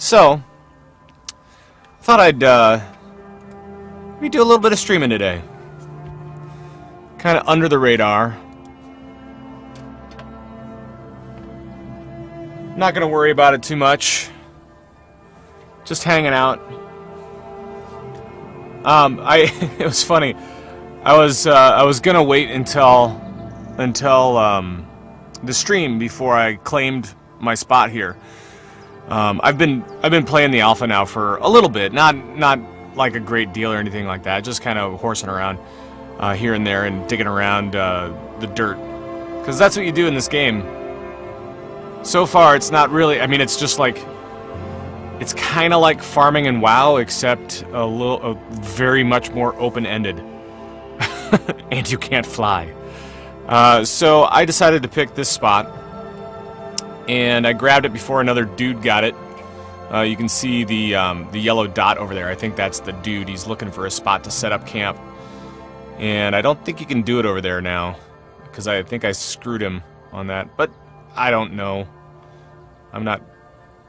So, I thought I'd maybe do a little bit of streaming today. Kind of under the radar. Not going to worry about it too much. Just hanging out. It was funny. I was gonna wait until the stream before I claimed my spot here. I've been playing the alpha now for a little bit, not like a great deal or anything like that. Just kind of horsing around here and there and digging around the dirt, because that's what you do in this game. So far, it's not really. I mean, it's just like. It's kind of like farming in WoW, except a very much more open-ended. And you can't fly. So I decided to pick this spot, and I grabbed it before another dude got it. You can see the yellow dot over there. I think that's the dude. He's looking for a spot to set up camp, and I don't think you can do it over there now, because I think I screwed him on that. But I don't know. I'm not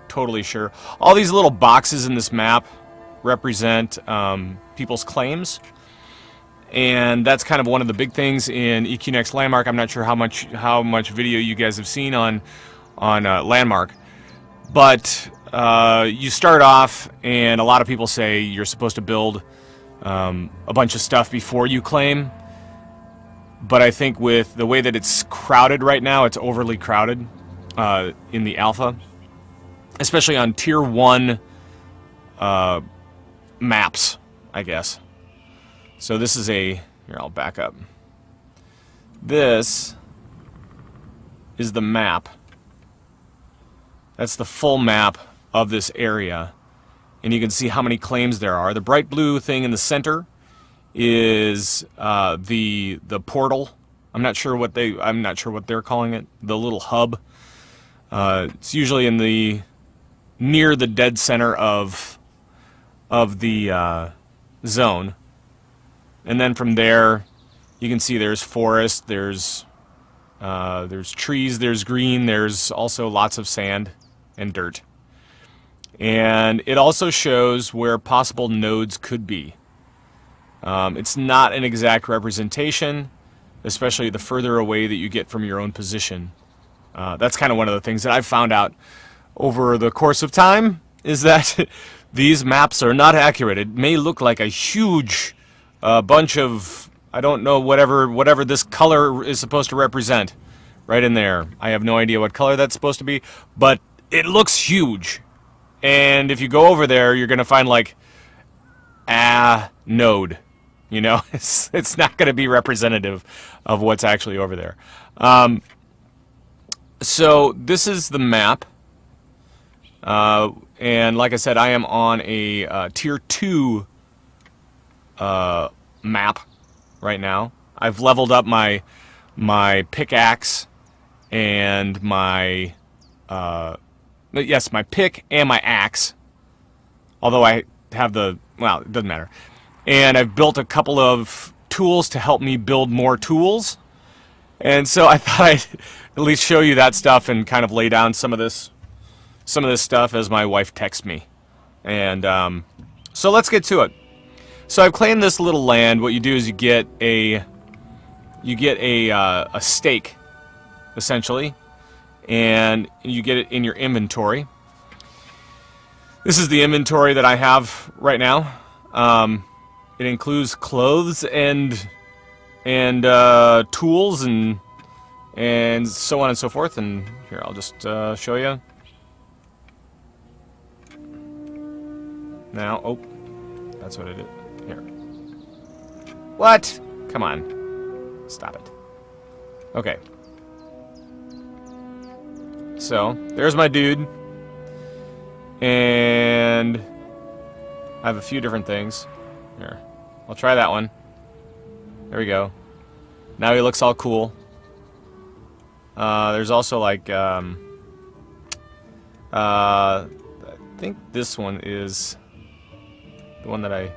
totally sure. All these little boxes in this map represent people's claims, and that's kind of one of the big things in EQNext Landmark. I'm not sure how much video you guys have seen on Landmark, but you start off, and a lot of people say you're supposed to build a bunch of stuff before you claim. But I think with the way that it's crowded right now, it's overly crowded in the alpha. Especially on Tier 1 maps, I guess. So this is a... Here, I'll back up. This is the map. That's the full map of this area. And you can see how many claims there are. The bright blue thing in the center is the portal. I'm not sure what they're calling it. The little hub. It's usually in the... near the dead center of the zone, and then from there you can see there's forest, there's trees, there's green, there's also lots of sand and dirt, and it also shows where possible nodes could be. It's not an exact representation, especially the further away that you get from your own position. That's kind of one of the things that I've found out over the course of time, is that these maps are not accurate. It may look like a huge bunch of, I don't know, whatever this color is supposed to represent right in there. I have no idea what color that's supposed to be, but it looks huge. And if you go over there, you're going to find like a node. You know, it's not going to be representative of what's actually over there. So this is the map. And like I said, I am on a Tier 2 map right now. I've leveled up my pickaxe and my my pick and my axe. Although I have well, it doesn't matter. And I've built a couple of tools to help me build more tools. And so I thought I'd at least show you that stuff and kind of lay down some of this stuff as my wife texts me. And so let's get to it. So I've claimed this little land. What you do is you get a stake, essentially, and you get it in your inventory. This is the inventory that I have right now. It includes clothes and tools and so on and so forth. And here, I'll just show you. Now, oh, that's what it is. Here. What? Come on. Stop it. Okay. So, there's my dude. And I have a few different things. Here. I'll try that one. There we go. Now he looks all cool. There's also like, I think this one is the one that I...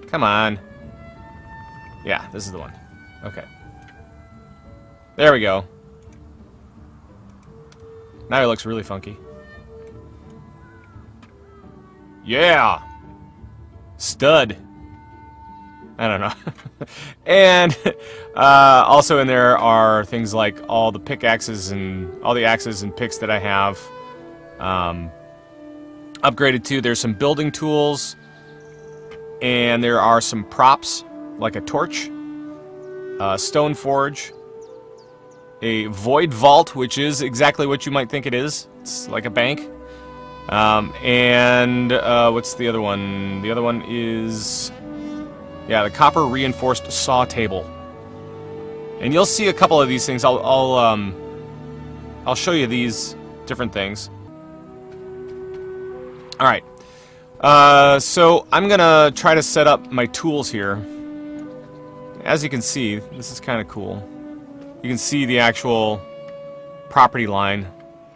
Come on. Yeah, this is the one. Okay. There we go. Now he looks really funky. Yeah! Stud. I don't know. And also in there are things like all the pickaxes and all the axes and picks that I have upgraded to. There's some building tools, and there are some props like a torch, a stone forge, a void vault, which is exactly what you might think it is. It's like a bank. And what's the other one? The other one is, yeah, the copper reinforced saw table. And you'll see a couple of these things. I'll show you these different things. All right. So I'm gonna try to set up my tools here. As you can see, this is kind of cool. You can see the actual property line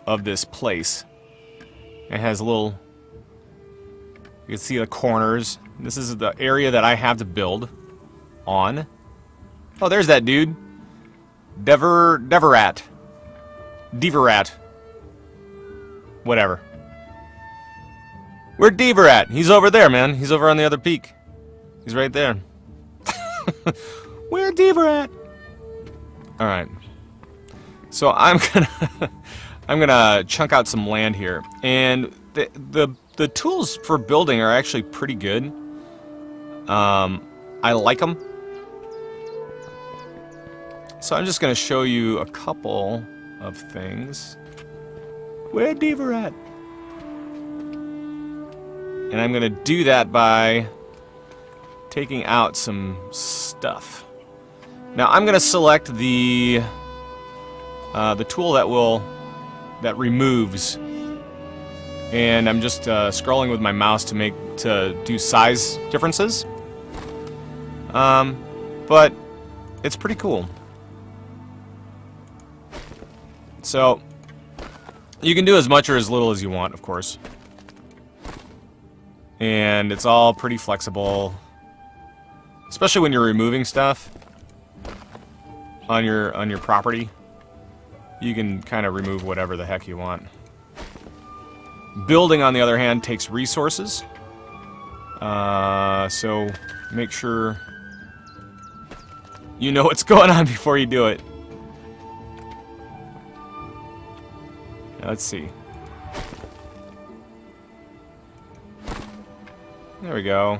of this place. It has a little... You can see the corners. This is the area that I have to build on. Oh, there's that dude. Deverat. Whatever. Where'd Deaver at? He's over there, man. He's over on the other peak. He's right there. Where'd Deaver at? Alright. So I'm gonna chunk out some land here. And the tools for building are actually pretty good. I like them. So I'm just gonna show you a couple of things. Where'd Deaver at? And I'm going to do that by taking out some stuff. Now I'm going to select the tool that removes, and I'm just scrolling with my mouse to do size differences. But it's pretty cool. So you can do as much or as little as you want, of course. And it's all pretty flexible, especially when you're removing stuff on your property. You can kind of remove whatever the heck you want. Building, on the other hand, takes resources. So make sure you know what's going on before you do it. Let's see. There we go.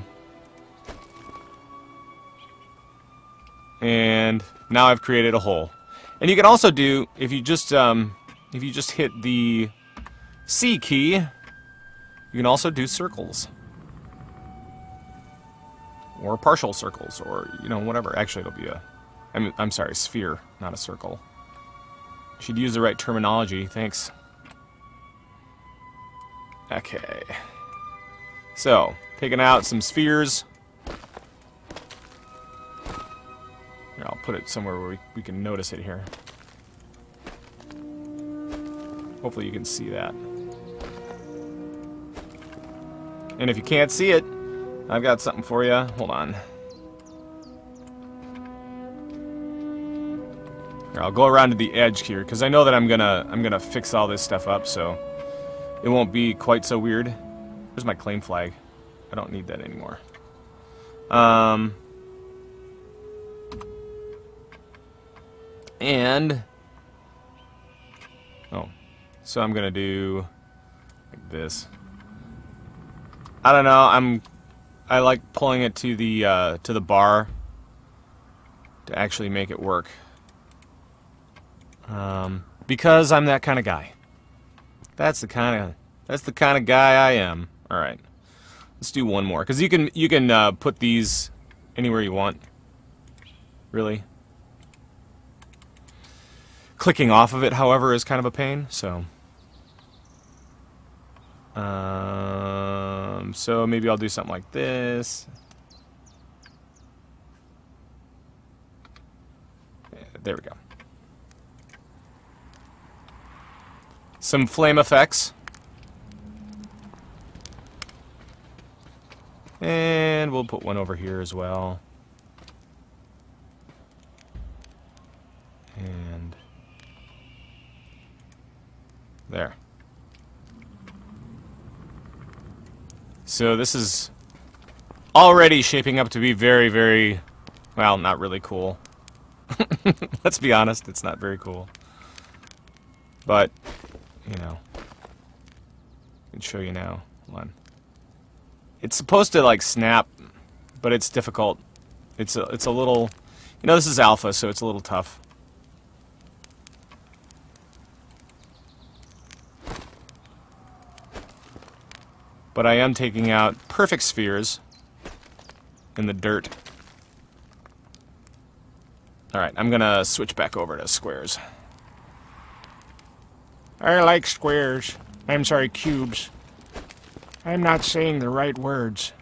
And now I've created a hole. And you can also do, if you just hit the C key, you can also do circles. Or partial circles, or, you know, whatever. Actually, it'll be a... I'm sorry, sphere, not a circle. Should use the right terminology, thanks. Okay. So, taking out some spheres. Here, I'll put it somewhere where we can notice it here. Hopefully you can see that. And if you can't see it, I've got something for you. Hold on. Here, I'll go around to the edge here, because I know that I'm gonna fix all this stuff up, so it won't be quite so weird. Where's my claim flag? I don't need that anymore. And oh, so I'm gonna do like this. I don't know. I like pulling it to the bar to actually make it work. Because I'm that kind of guy. That's the kind of guy I am. All right, let's do one more, because you can put these anywhere you want. Really. Clicking off of it, however, is kind of a pain. So, so maybe I'll do something like this. Yeah, there we go. Some flame effects. And we'll put one over here as well. And there. So this is already shaping up to be very, very, well, not really cool. Let's be honest, it's not very cool. But, you know, I can show you now. Hold on. It's supposed to, like, snap, but it's difficult. It's a little, you know, this is alpha, so it's a little tough. But I am taking out perfect spheres in the dirt. Alright, I'm gonna switch back over to squares. I like squares. I'm sorry, cubes. I'm not saying the right words.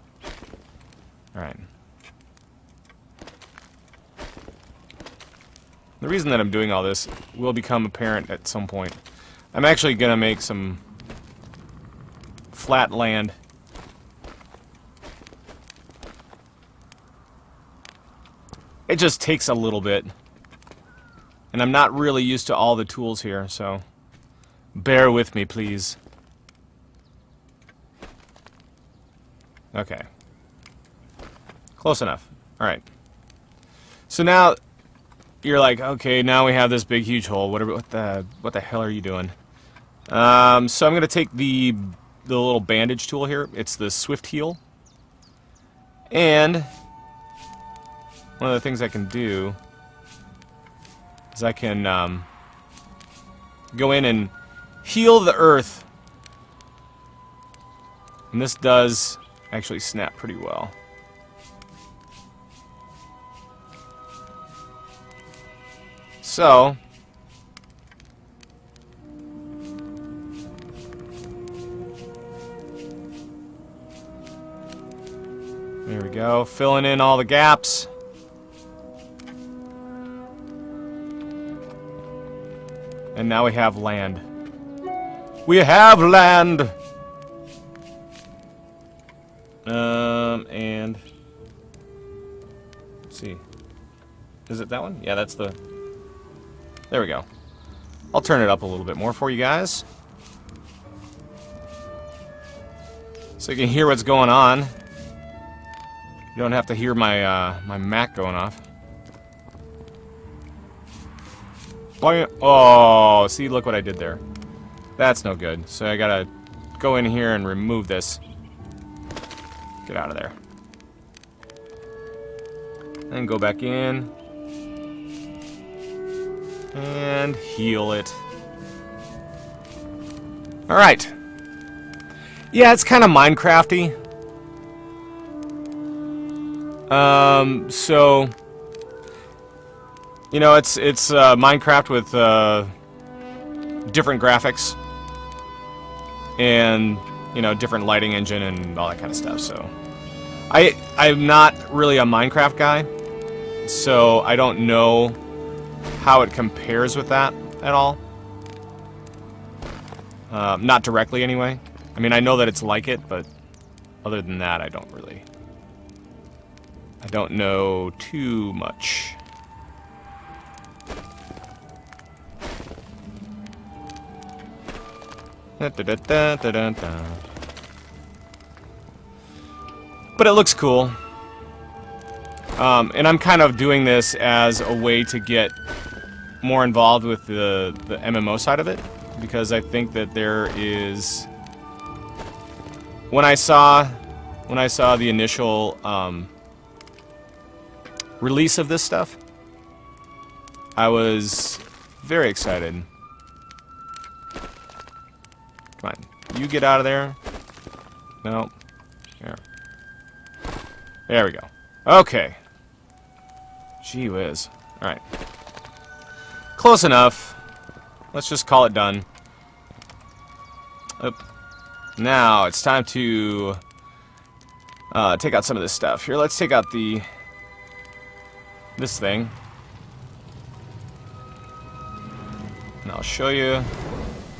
Alright. The reason that I'm doing all this will become apparent at some point. I'm actually gonna make some flat land. It just takes a little bit. And I'm not really used to all the tools here, so bear with me, please. Okay. Close enough. Alright. So now you're like, okay, now we have this big huge hole. What the hell are you doing? So I'm gonna take the little bandage tool here. It's the Swift Heal. And one of the things I can do is I can go in and heal the earth. And this does actually snap pretty well. So there we go, filling in all the gaps. And now we have land. We have land! And let's see. Is it that one? Yeah, that's the... There we go. I'll turn it up a little bit more for you guys, so you can hear what's going on. You don't have to hear my my Mac going off. Oh, see, look what I did there. That's no good. So I gotta go in here and remove this. Get out of there. And go back in. And heal it. Alright. Yeah, it's kind of Minecraft-y. So... You know, it's Minecraft with different graphics. And, you know, different lighting engine and all that kind of stuff, so... I'm not really a Minecraft guy, so I don't know how it compares with that at all. Not directly, anyway. I mean, I know that it's like it, but other than that, I don't know too much. But it looks cool. And I'm kind of doing this as a way to get more involved with the MMO side of it, because I think that there is... When I saw the initial release of this stuff, I was very excited. Come on, you get out of there. No. Here. There we go. Okay. Gee whiz. Alright. Close enough. Let's just call it done. Oop. Now, it's time to take out some of this stuff. Here, let's take out this thing. And I'll show you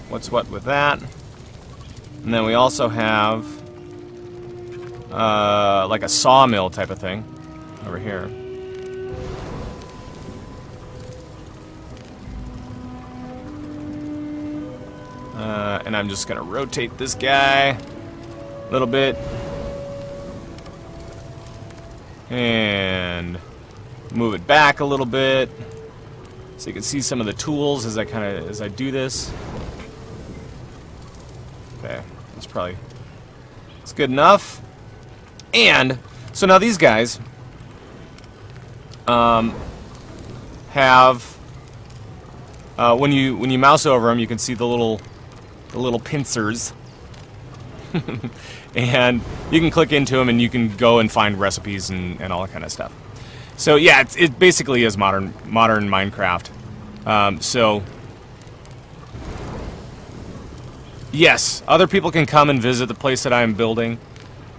what's what with that. And then we also have like a sawmill type of thing over here. And I'm just gonna rotate this guy a little bit. And move it back a little bit so you can see some of the tools as I do this. Okay, it's good enough. And so now these guys have when you mouse over them, you can see the little pincers. And you can click into them and you can go and find recipes and all that kind of stuff. So yeah, it basically is modern Minecraft. So yes, other people can come and visit the place that I am building.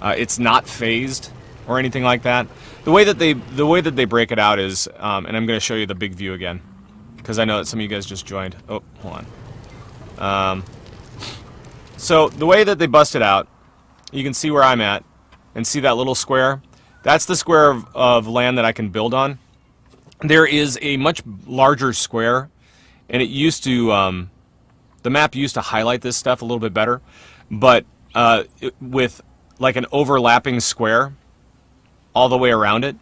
It's not phased or anything like that. The way that they break it out is, and I'm going to show you the big view again, because I know that some of you guys just joined. Oh, hold on. So the way that they bust it out, you can see where I'm at, and see that little square? That's the square of land that I can build on. There is a much larger square, and it used to, the map used to highlight this stuff a little bit better, but with like an overlapping square all the way around it.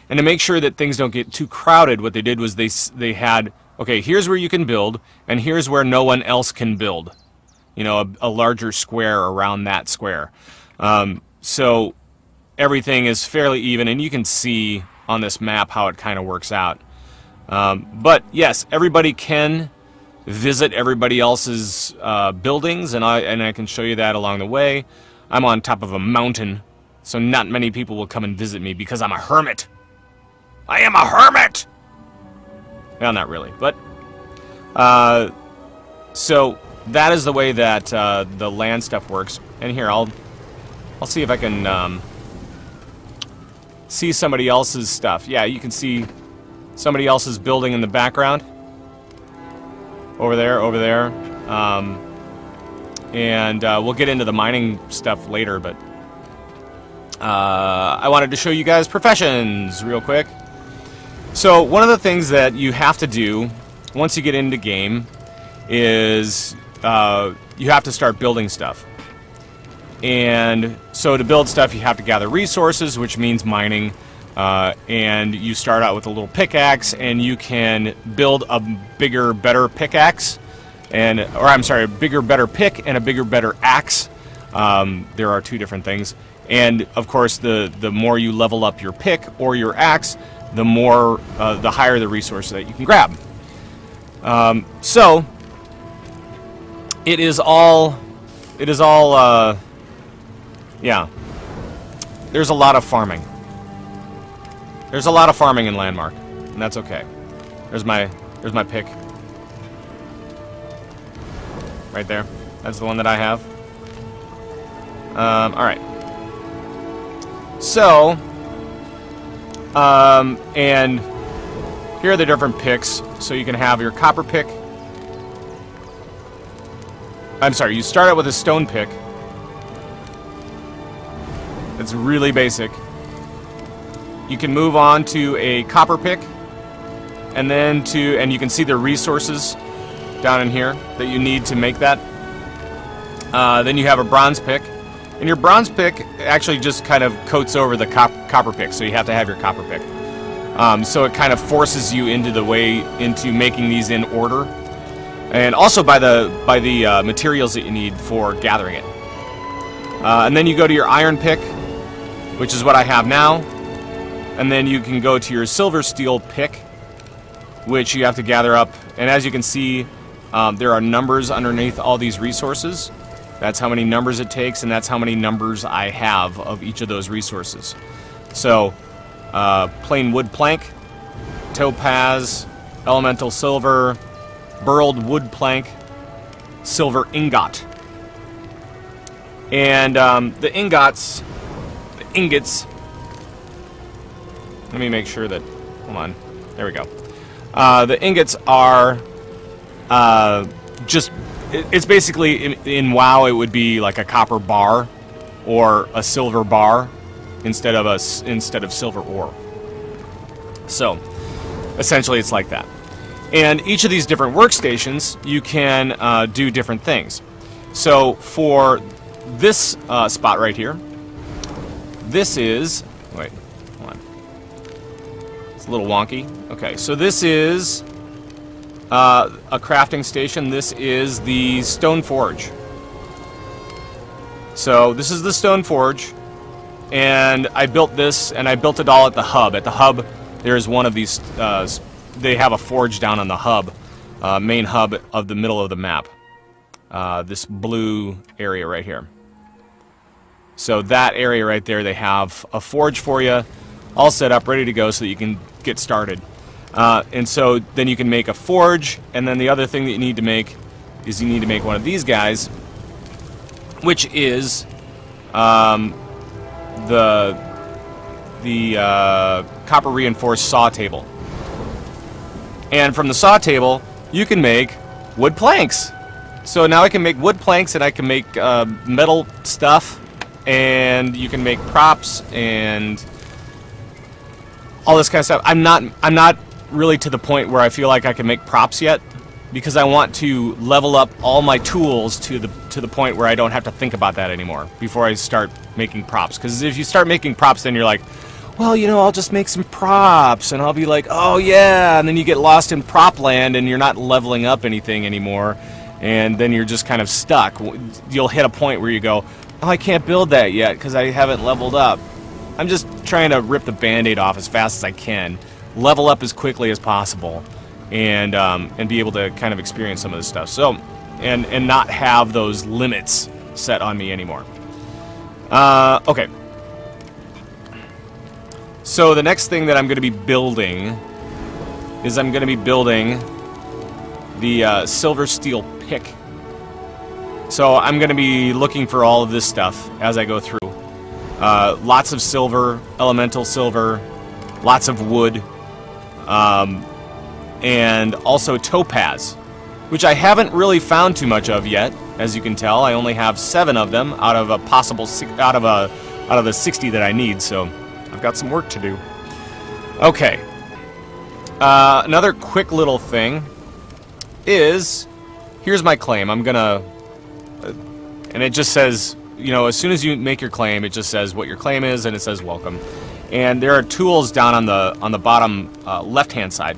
And to make sure that things don't get too crowded, what they did was they had, okay, here's where you can build, and here's where no one else can build. You know, a larger square around that square. So everything is fairly even, and you can see on this map how it kind of works out. But yes, everybody can visit everybody else's buildings, and I can show you that along the way. I'm on top of a mountain, so not many people will come and visit me because I'm a hermit. I am a hermit! Well, not really, but... so... that is the way that the land stuff works. And here, I'll see if I can see somebody else's stuff. Yeah, you can see somebody else's building in the background. Over there. And we'll get into the mining stuff later, but I wanted to show you guys professions real quick. So one of the things that you have to do once you get into game is you have to start building stuff. And so to build stuff, you have to gather resources, which means mining. And you start out with a little pickaxe, and you can build a bigger, better pickaxe, a bigger, better pick and a bigger, better axe. There are two different things. And of course, the more you level up your pick or your axe, the higher the resource that you can grab. So it is all, yeah. There's a lot of farming. There's a lot of farming in Landmark, and that's okay. There's my pick. Right there. That's the one that I have. Alright. So, and here are the different picks. So you can have your copper pick. I'm sorry, you start out with a stone pick. It's really basic. You can move on to a copper pick, and then and you can see the resources down in here that you need to make that. Then you have a bronze pick, and your bronze pick actually just kind of coats over the copper pick, so you have to have your copper pick. So it kind of forces you into making these in order, and also by the materials that you need for gathering it. And then you go to your iron pick, which is what I have now. And then you can go to your silver steel pick, which you have to gather up. And as you can see, there are numbers underneath all these resources. That's how many numbers it takes, and that's how many numbers I have of each of those resources. So, plain wood plank, topaz, elemental silver, burled wood plank, silver ingot. And the ingots, let me make sure that, hold on, there we go. The ingots are it's basically, in WoW it would be like a copper bar or a silver bar instead of silver ore. So, essentially it's like that. And each of these different workstations, you can do different things. So, for this spot right here, this is, wait, hold on. a little wonky. Okay, so this is a crafting station. This is the stone forge. So this is the stone forge, and I built this, and I built it all at the hub. At the hub, there's one of these. They have a forge down on the hub, main hub of the middle of the map. This blue area right here. So that area right there, they have a forge for you, all set up, ready to go, so that you can get started. And so then you can make a forge, and then the other thing that you need to make is you need to make one of these guys, which is the copper reinforced saw table. And from the saw table, you can make wood planks. So now I can make wood planks, and I can make metal stuff, and you can make props and all this kind of stuff. I'm not really to the point where I feel like I can make props yet, because I want to level up all my tools to the point where I don't have to think about that anymore before I start making props. Because if you start making props, then you're like, well, you know, I'll just make some props, and I'll be like, oh yeah, and then you get lost in prop land, and you're not leveling up anything anymore, and then you're just kind of stuck. You'll hit a point where you go, oh, I can't build that yet because I haven't leveled up. I'm just trying to rip the band-aid off as fast as I can, level up as quickly as possible, and be able to kind of experience some of this stuff. So, and not have those limits set on me anymore. Okay. So the next thing that I'm going to be building is I'm going to be building the silver steel pick. So I'm going to be looking for all of this stuff as I go through. Lots of silver, elemental silver, lots of wood, and also topaz, which I haven't really found too much of yet. As you can tell, I only have 7 of them out of a possible out of the 60 that I need. So I've got some work to do. Okay. Another quick little thing is, here's my claim. I'm gonna, and it just says, you know, as soon as you make your claim, it just says what your claim is, and it says welcome. And there are tools down on the bottom left-hand side,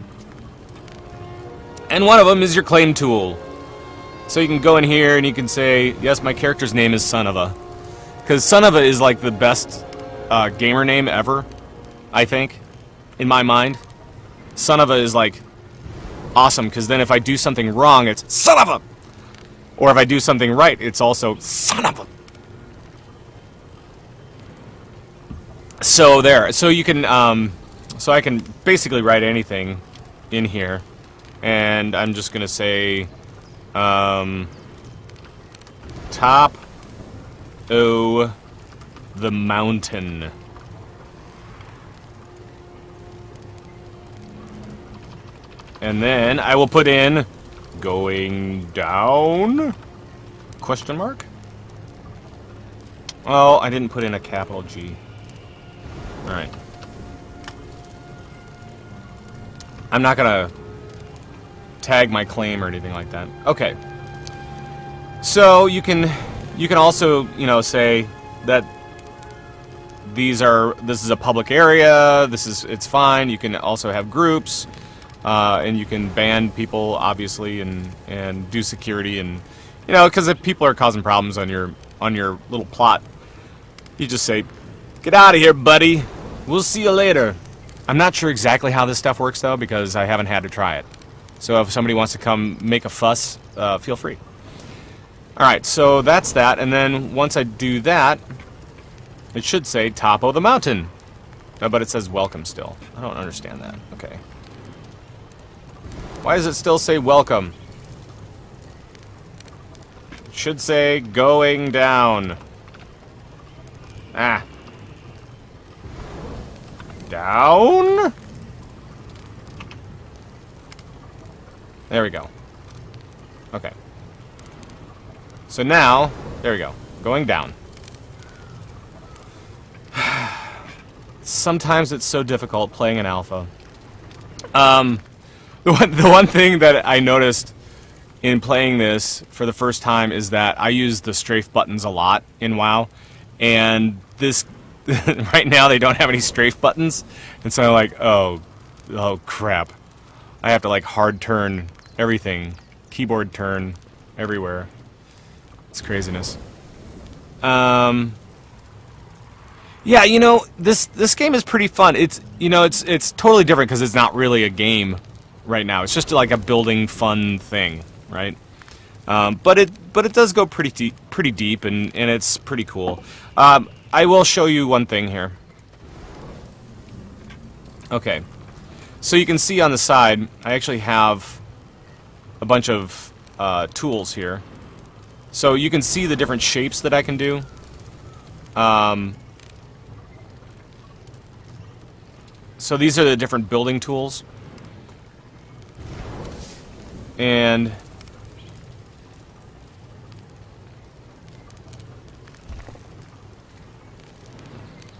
and one of them is your claim tool. So you can go in here and you can say, yes, my character's name is Sonova, because Sonova is like the best gamer name ever, I think, in my mind. Sonova is like awesome, because then if I do something wrong, it's Sonova, or if I do something right, it's also Sonova. So there, so you can, so I can basically write anything in here, and I'm just gonna say, top o the mountain. And then I will put in going down? Question mark? Oh, I didn't put in a capital G. Alright. I'm not gonna tag my claim or anything like that. Okay. So you can also, you know, say that this is a public area, it's fine. You can also have groups, and you can ban people, obviously, and do security, and you know, because if people are causing problems on your little plot, you just say, get out of here, buddy. We'll see you later. I'm not sure exactly how this stuff works, though, because I haven't had to try it. So if somebody wants to come make a fuss, feel free. Alright, so that's that, and then once I do that, it should say top of the mountain. But it says welcome still. I don't understand that. Okay. Why does it still say welcome? It should say going down. Ah. Down? There we go. Okay. So now, there we go. Going down. Sometimes it's so difficult playing an alpha. The one thing that I noticed in playing this for the first time is that I use the strafe buttons a lot in WoW, and this right now they don't have any strafe buttons, and so I'm like, oh Oh, crap. I have to, like, hard turn everything. Keyboard turn everywhere. It's craziness. Yeah, you know, this game is pretty fun. It's, you know, it's totally different because it's not really a game right now. It's just like a building fun thing, right? But it does go pretty deep, and it's pretty cool. I will show you one thing here. Okay, so you can see on the side, I actually have a bunch of tools here. So you can see the different shapes that I can do. So these are the different building tools. And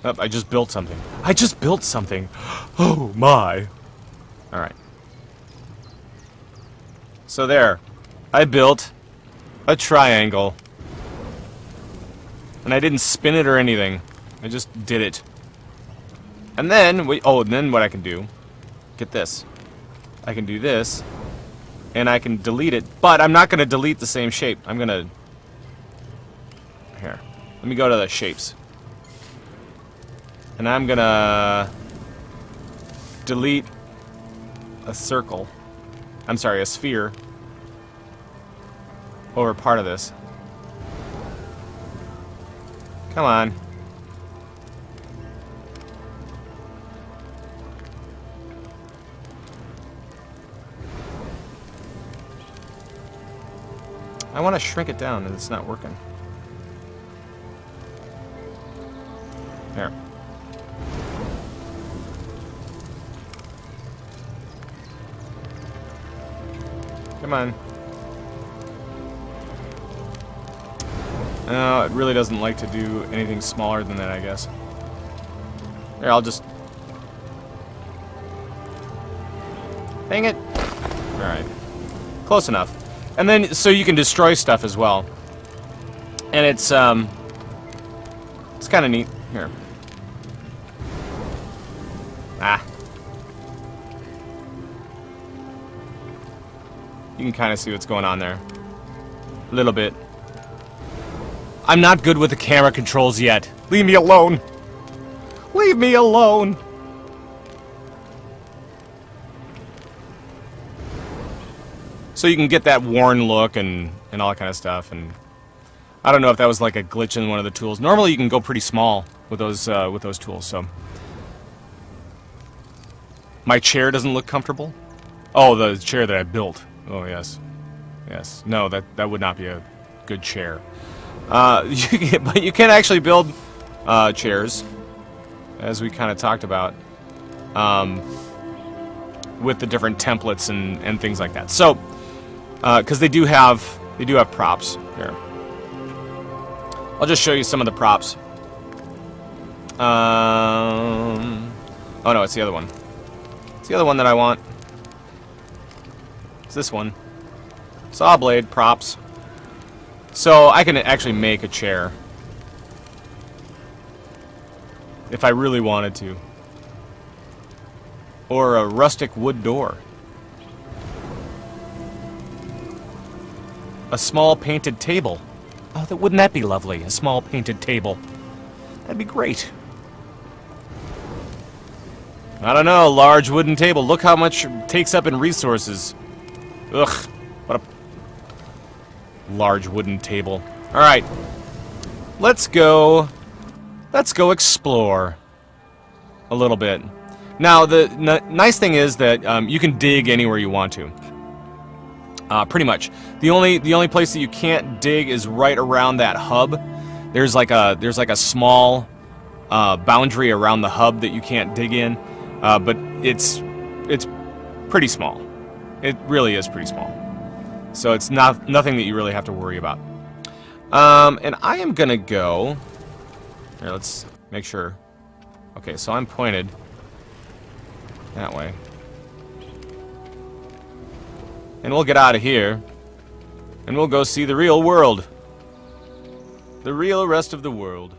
oh, I just built something. I just built something. Oh my. Alright. So there. I built a triangle. And I didn't spin it or anything. I just did it. And then, then what I can do, get this. I can do this, and I can delete it, but I'm not going to delete the same shape. I'm going to, here, let me go to the shapes. And I'm going to delete a circle. I'm sorry, a sphere over part of this. Come on. I want to shrink it down, and it's not working. There. Come on. No, it really doesn't like to do anything smaller than that, I guess. Here, I'll just... Dang it! Alright. Close enough. And then, so you can destroy stuff as well. And it's kind of neat. Here. Ah. You can kind of see what's going on there. A little bit. I'm not good with the camera controls yet. Leave me alone. Leave me alone. So you can get that worn look and all that kind of stuff. And I don't know if that was like a glitch in one of the tools. Normally you can go pretty small with those tools. So my chair doesn't look comfortable. Oh, the chair that I built. Oh yes, yes. No, that would not be a good chair. But you can actually build chairs, as we kind of talked about, with the different templates and things like that. So, because they do have props here. I'll just show you some of the props. Oh no, it's the other one. It's the other one that I want. It's this one. Saw blade props. So I can actually make a chair if I really wanted to. Or a rustic wood door. A small painted table. Oh, wouldn't that be lovely? A small painted table. That'd be great. I don't know, a large wooden table. Look how much it takes up in resources. Ugh, what a large wooden table. Alright. Let's go explore a little bit. Now, the nice thing is that you can dig anywhere you want to. Pretty much. The only place that you can't dig is right around that hub. There's like a small boundary around the hub that you can't dig in, but it's pretty small. It really is pretty small. So it's nothing that you really have to worry about. And I am gonna go. Here, let's make sure. Okay, so I'm pointed that way. And we'll get out of here. And we'll go see the real world. The real rest of the world.